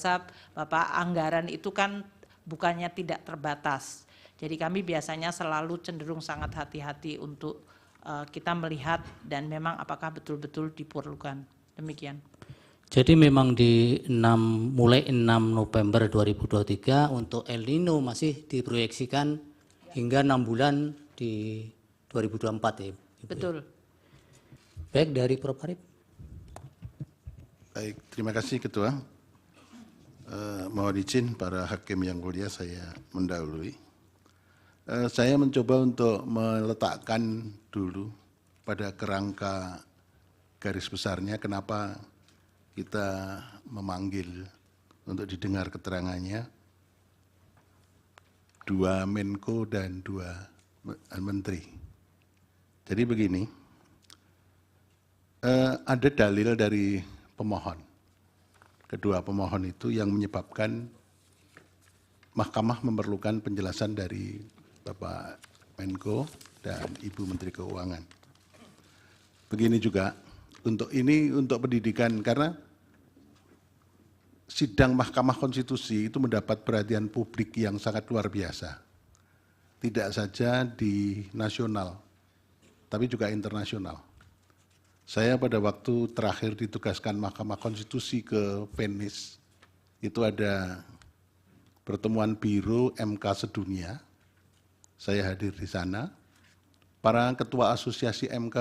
biasa Bapak anggaran itu kan bukannya tidak terbatas. Jadi kami biasanya selalu cenderung sangat hati-hati untuk kita melihat dan memang apakah betul-betul diperlukan. Demikian. Jadi memang mulai 6 November 2023 untuk El Nino masih diproyeksikan hingga 6 bulan di 2024 ya. Betul. Baik, dari Prof. Arief. Baik, terima kasih Ketua. Mohon izin para hakim yang mulia saya mendahului. Saya mencoba untuk meletakkan dulu pada kerangka garis besarnya kenapa kita memanggil untuk didengar keterangannya 2 Menko dan 2 Menteri. Jadi begini, ada dalil dari pemohon. Kedua pemohon itu yang menyebabkan Mahkamah memerlukan penjelasan dari Bapak Menko dan Ibu Menteri Keuangan. Begini juga, untuk pendidikan, karena sidang Mahkamah Konstitusi itu mendapat perhatian publik yang sangat luar biasa. Tidak saja di nasional, tapi juga internasional. Saya pada waktu terakhir ditugaskan Mahkamah Konstitusi ke Venice, itu ada pertemuan Biro MK Sedunia, saya hadir di sana. Para ketua asosiasi MK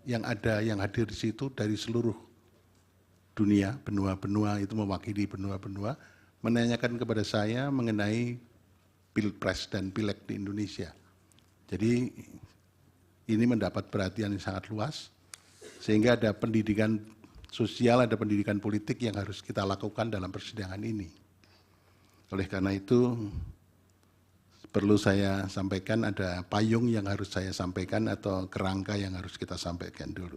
yang hadir di situ dari seluruh dunia, benua-benua itu mewakili benua-benua, menanyakan kepada saya mengenai Pilpres dan Pileg di Indonesia. Jadi ini mendapat perhatian yang sangat luas, sehingga ada pendidikan sosial, ada pendidikan politik yang harus kita lakukan dalam persidangan ini. Oleh karena itu, perlu saya sampaikan ada payung yang harus saya sampaikan atau kerangka yang harus kita sampaikan dulu.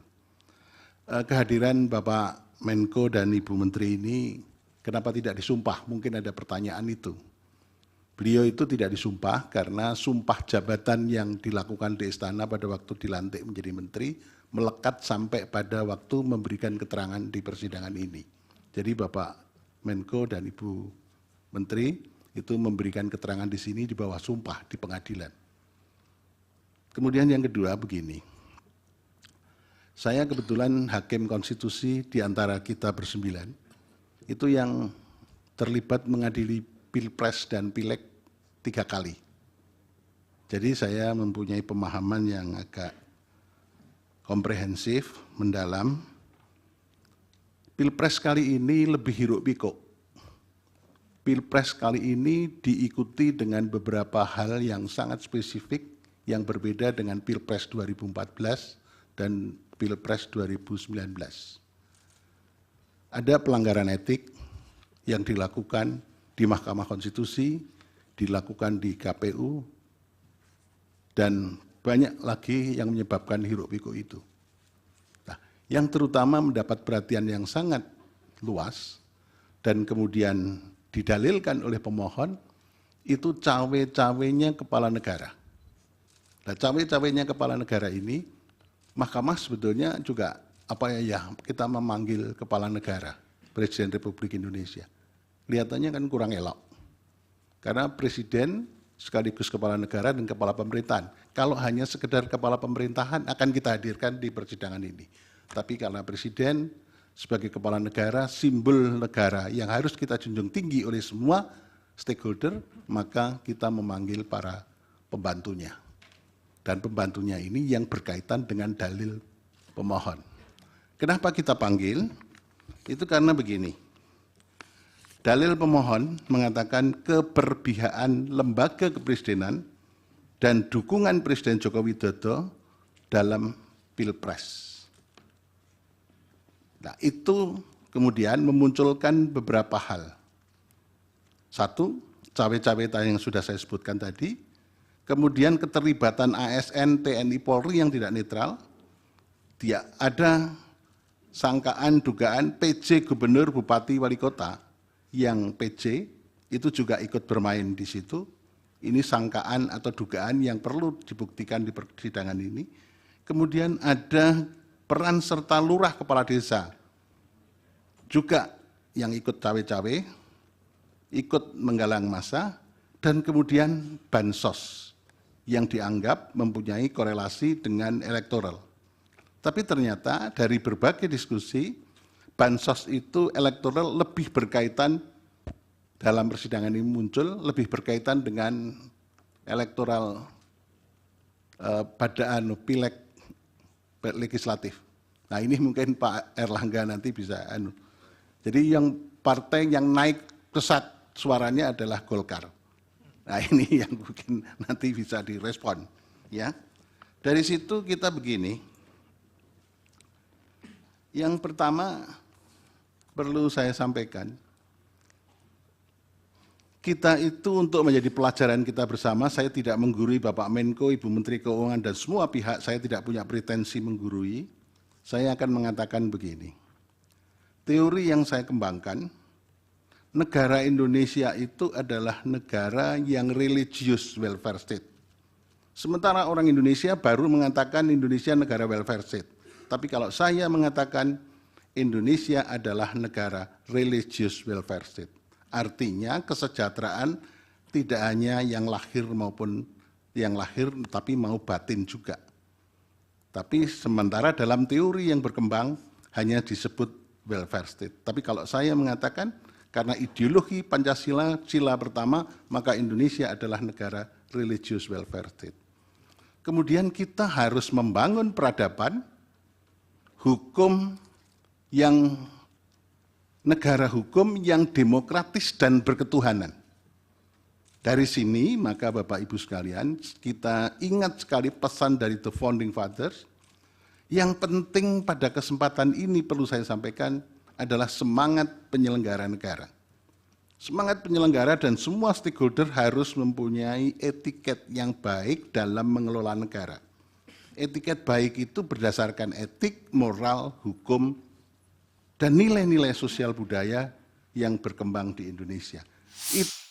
Kehadiran Bapak Menko dan Ibu Menteri ini kenapa tidak disumpah? Mungkin ada pertanyaan itu. Beliau itu tidak disumpah karena sumpah jabatan yang dilakukan di istana pada waktu dilantik menjadi menteri melekat sampai pada waktu memberikan keterangan di persidangan ini. Jadi Bapak Menko dan Ibu Menteri itu memberikan keterangan di sini di bawah sumpah di pengadilan. Kemudian yang kedua begini, saya kebetulan hakim konstitusi di antara kita bersembilan, itu yang terlibat mengadili Pilpres dan Pileg 3 kali. Jadi saya mempunyai pemahaman yang agak komprehensif, mendalam. Pilpres kali ini lebih hiruk pikuk. Pilpres kali ini diikuti dengan beberapa hal yang sangat spesifik yang berbeda dengan Pilpres 2014 dan Pilpres 2019. Ada pelanggaran etik yang dilakukan di Mahkamah Konstitusi, dilakukan di KPU, dan banyak lagi yang menyebabkan hiruk pikuk itu. Nah, yang terutama mendapat perhatian yang sangat luas dan kemudian didalilkan oleh pemohon itu cawe-cawenya kepala negara. Nah, cawe-cawenya kepala negara ini, Mahkamah sebetulnya juga kita memanggil kepala negara, Presiden Republik Indonesia. Kelihatannya kan kurang elok. Karena Presiden sekaligus kepala negara dan kepala pemerintahan. Kalau hanya sekedar kepala pemerintahan akan kita hadirkan di persidangan ini. Tapi karena Presiden sebagai kepala negara, simbol negara yang harus kita junjung tinggi oleh semua stakeholder, maka kita memanggil para pembantunya. Dan pembantunya ini yang berkaitan dengan dalil pemohon. Kenapa kita panggil? Itu karena begini. Dalil pemohon mengatakan keberpihakan lembaga kepresidenan dan dukungan Presiden Joko Widodo dalam Pilpres. Nah, itu kemudian memunculkan beberapa hal. Satu, cawe-cawe yang sudah saya sebutkan tadi. Kemudian keterlibatan ASN, TNI, Polri yang tidak netral. Ada sangkaan, dugaan PJ Gubernur, Bupati, Wali Kota yang PJ itu juga ikut bermain di situ. Ini sangkaan atau dugaan yang perlu dibuktikan di persidangan ini. Kemudian ada peran serta lurah kepala desa juga yang ikut cawe-cawe ikut menggalang massa, dan kemudian bansos yang dianggap mempunyai korelasi dengan elektoral. Tapi ternyata dari berbagai diskusi, bansos itu elektoral lebih berkaitan, dalam persidangan ini muncul, lebih berkaitan dengan elektoral pada pileg legislatif. Nah ini mungkin Pak Erlangga nanti bisa. Jadi yang partai yang naik pesat suaranya adalah Golkar. Nah ini yang mungkin nanti bisa direspon. Ya. Dari situ kita begini. Yang pertama perlu saya sampaikan, kita itu untuk menjadi pelajaran kita bersama, saya tidak menggurui Bapak Menko, Ibu Menteri Keuangan, dan semua pihak, saya tidak punya pretensi menggurui. Saya akan mengatakan begini, teori yang saya kembangkan, negara Indonesia itu adalah negara yang religious welfare state. Sementara orang Indonesia baru mengatakan Indonesia negara welfare state. Tapi kalau saya mengatakan Indonesia adalah negara religious welfare state. Artinya kesejahteraan tidak hanya yang lahir maupun yang lahir, tapi mau batin juga. Tapi sementara dalam teori yang berkembang hanya disebut welfare state. Tapi kalau saya mengatakan karena ideologi Pancasila, sila pertama, maka Indonesia adalah negara religious welfare state. Kemudian kita harus membangun peradaban, hukum yang negara hukum yang demokratis dan berketuhanan. Dari sini maka Bapak Ibu sekalian, kita ingat sekali pesan dari The Founding Fathers. Yang penting pada kesempatan ini perlu saya sampaikan adalah semangat penyelenggara negara. Semangat penyelenggara dan semua stakeholder harus mempunyai etiket yang baik dalam mengelola negara. Etiket baik itu berdasarkan etik, moral, hukum, dan nilai-nilai sosial budaya yang berkembang di Indonesia. Itu